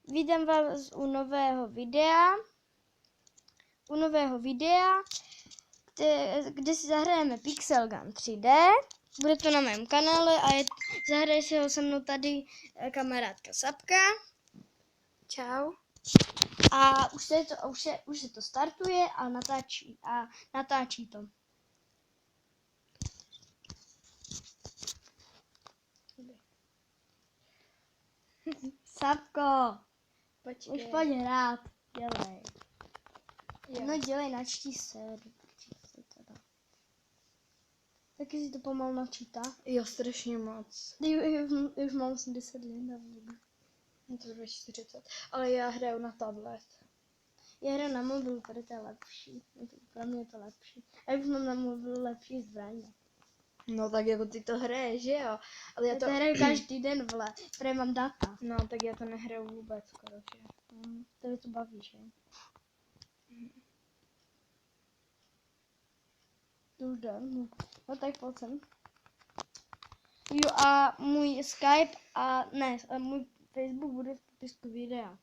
vítám vás u nového videa, kde si zahrajeme Pixel Gun 3D. Bude to na mém kanále a zahraje si ho se mnou tady kamarádka Sapka. Čau. A už se to startuje a natáčí to. Sapko, Počkej. už pojď hrát, dělej. Jo. No dělej, načti se. Taky si to pomalu načítá. Jo, strašně moc. Už mám 80 let na vůbec. Je to 240. Ale já hraju na tablet. Já hraju na mobilu, protože to je lepší. Pro mě je to lepší. A už mám na mobilu lepší zbraně. No tak jako ty to hraješ, že jo? Ale Já to hraju každý den, vole, protože mám data. No tak já to nehraju vůbec skoro, že? To to baví, že? To už jde, no tak pojď sem. Jo a můj Skype a můj Facebook bude v popisku videa.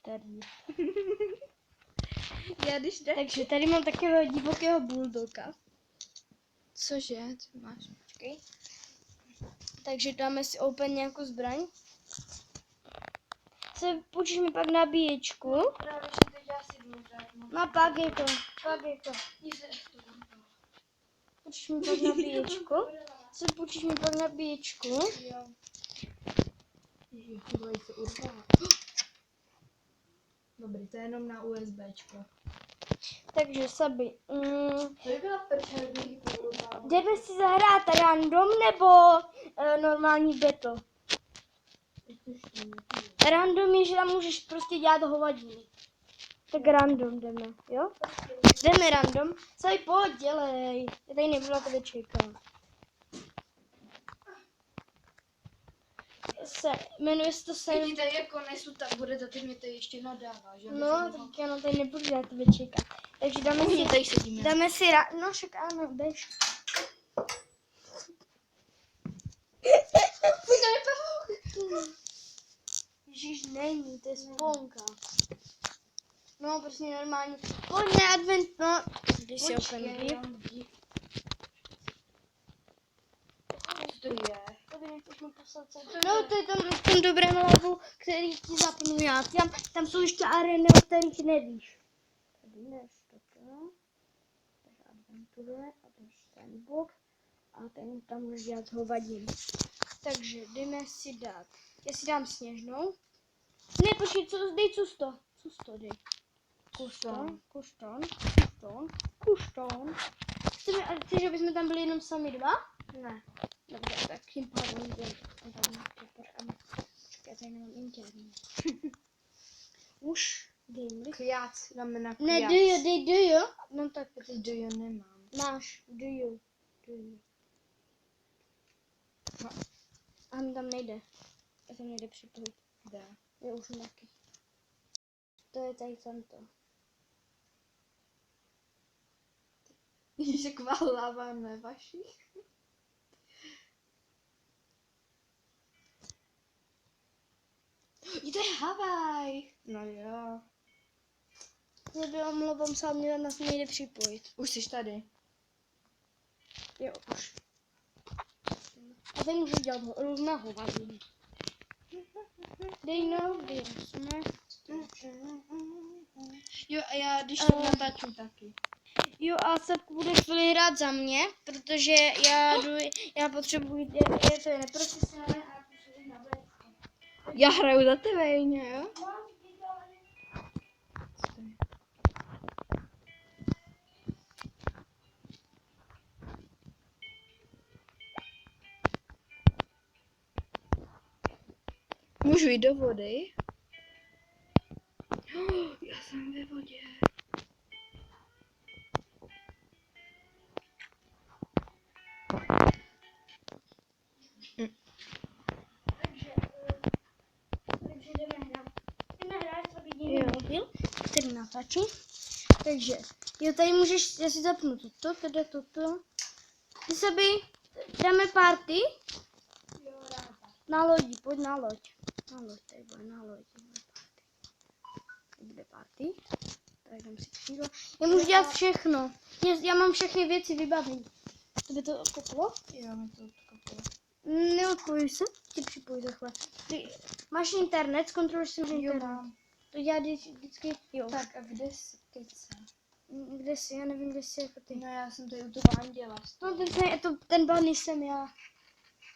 Tady. Já když jde. Takže tady mám takového divokého bulldoga. Cože? Ty máš, počkej. Takže dáme si open nějakou zbraň. Půjčíš mi pak nabíječku. Právě, že teď já si jdu hrát. No pak je to. Půjčíš mi pak nabíječku. Půjčíš mi pak nabíječku. Jo. Ježiš, se urvala. Dobrý, to je jenom na USBčko. Takže Sabi. To by byla první Jdeme si zahrát random nebo normální battle? Random je, že tam můžeš prostě dělat hovadiny. Tak random jdeme, jo? Jdeme random. Sabi, pojď, dělej. Já tady nebudu na tebe čekat. Jmenuje se to Když tady jako nesu, tak bude to, ty mě to ještě nadává, že? No, tak já na tady nebudu na tebe čekat. Takže tady sedíme. dáme si no však ano, jdeš. Ježíš, není, to je sponka. No, prostě normálně. Pojď na advent, no. Když si open. Co to je? No, to je tam v tom dobrém levu, který ti zapnu já. Tam jsou ještě areny, o kterých nevíš. Tady jdeš toto. Takže adventure a ten sandbox. A ten tam můžeš dělat hovadin. Takže jdeme si dát. Já si dám sněžnou. Ne, počkej, dej custo. Custo dej. Kušton. Chceš, aby jsme tam byli jenom sami dva? Ne. Dobře, tak tím pádem jdem. Počkej, tady nemám interní. Už, dej mi. Kjác, dáme na kjác. Ne, dej jo. No tak. Ty do jo nemám. Máš, do you. No. A mi tam nejde. Já tam nejde připojit. Jde. Je už taky. To je tady tamto. Že kvaláváme vašich. To je Havaj. No jo. Já by omlouvám se, ale mě nás nejde připojit. Už jsi tady. Jo, už. A tady můžu dělat různá hovadiny. Dej no, dej jsme. Jo, a já když to natáčím taky. Jo, a Sapku bude chvíli hrát za mě, protože já potřebuji, to je neprofesionální a já potřebuji na bléčku. Já hraju za tebe, jo? Můžu jít do vody? Já jsem ve vodě. Takže jdeme hrát. Jdeme hrát, aby někdo mobil, který natáčí. Takže, jo, tady můžeš, já si zapnu toto, teda toto. Ty Sabi, dáme party. Na lodi, pojď na loď. Na loď, tady bude na loď. Bude party. Tak dám si křídla. Já můžu dělat všechno. Já mám všechny věci vybavené. To by to koplo? Jo, mi to odkoplo. Neodpojuj se, ti připojí za chvíli. Ty máš internet, zkontroluješ si internet. mám. To dělá vždycky, jo. Tak a kde jsi, Kejce? Kde jsi, já nevím, kde jsi jako ty. No já jsem tady u toho anděla. No ten bunny jsem já.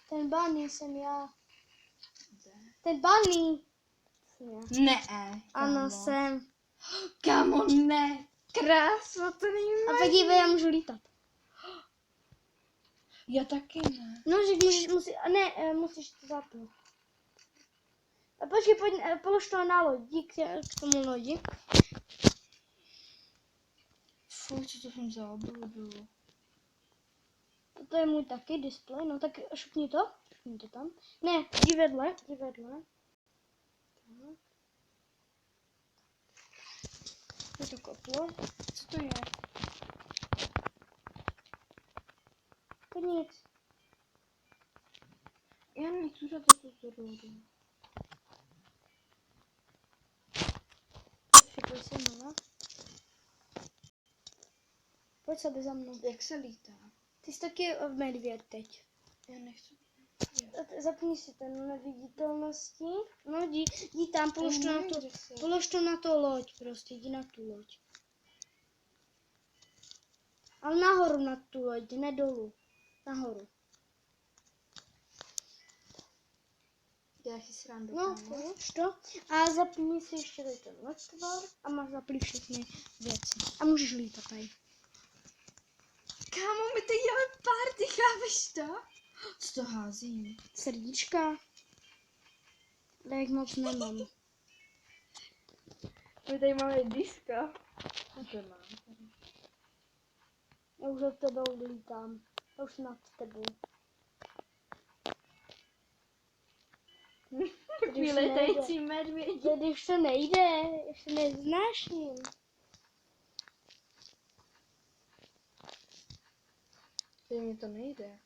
Ten bunny jsem já. Ten bunny. Ne. Ano, jsem. Kamo, ne. Krása, to není A podívej, já můžu lítat. Já taky ne. No, že musíš to zapnout. A počkej, polož to na loď, k tomu lodi. Fuj, co to jsem za obludu. To je můj taky displej, no tak šupni to tam. Ne, jdi vedle. Tak. Je to koplo. Co to je? To nic. Já nechci za to zrodu. Připoj se mnou. Pojď se za mnou. Jak se lítá? Ty jsi taky medvěd teď. Já nechci. Zapni si ten neviditelnosti. No, jdi tam, polož to na to loď, prostě, jdi na tu loď. Ale nahoru na tu loď, ne dolů. Nahoru. Děláš si srandu. No, polož to. A zapni si ještě tady ten letvar a máš zapli všechny věci. A můžeš lítat tady. Kámo, my teď děláme party, chápeš to? Co to házím? Srdíčka. Tak moc nemám. My tady máme diska. No to mám. Já už od tebe odlítám. Já už nad tebou. Takový letající medvědi. Když to nejde, ještě neznáším. Teď mi to nejde.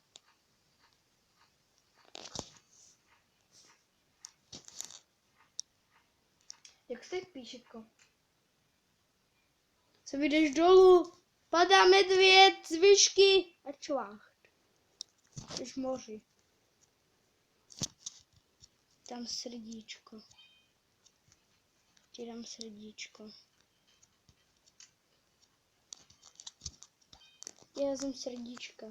Jak se teď píše, Co vyjdeš dolů? Padá medvěd z výšky a čvácht. Jsi v moři. Tam srdíčko. Ti dám srdíčko. Já jsem srdíčka.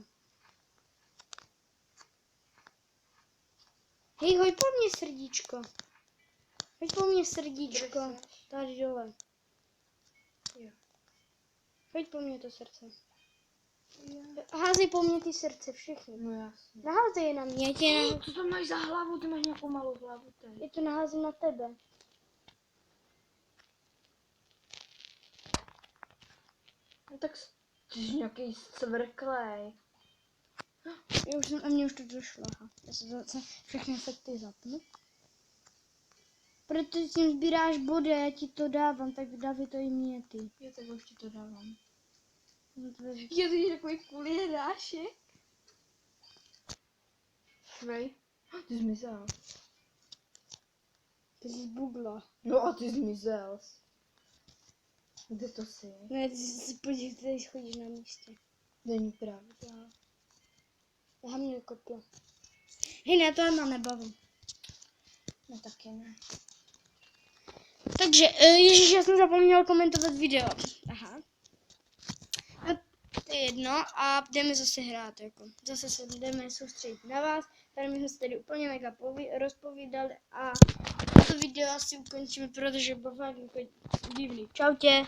Hej, hoď po mně srdíčko. Hoď po mně srdíčko. Tady dole. Jo. Hoď po mně to srdce. Házej po mně ty srdce, všechny. No jasně. Naházej je na mě, Co tam máš za hlavu? Ty máš nějakou malou hlavu tady. je to naházím na tebe. No tak ty jsi nějaký svrklej. A mně už to došlo. Aha. Já se zase všechny efekty zapnu. Protože tím sbíráš body, já ti to dávám, tak dávej to i mě ty. Já tak už ti to dávám. No to je... Je to takový kulierášek. Švej. Ty zmizel. Ty jsi zbugla. No a ty zmizel. Kde to jsi? Ne, ty si podívej, tady chodíš na místě. Není pravda. Já mě koplo. Hej, ne, to já mám nebavím. No taky ne. Takže, ježiš, já jsem zapomněl komentovat video. Aha. A to je jedno a jdeme zase hrát, jako. Zase se jdeme soustředit na vás. Tady my jsme se tady úplně mega rozpovídali a to video asi ukončíme, protože bylo fakt jako divný. Čau tě.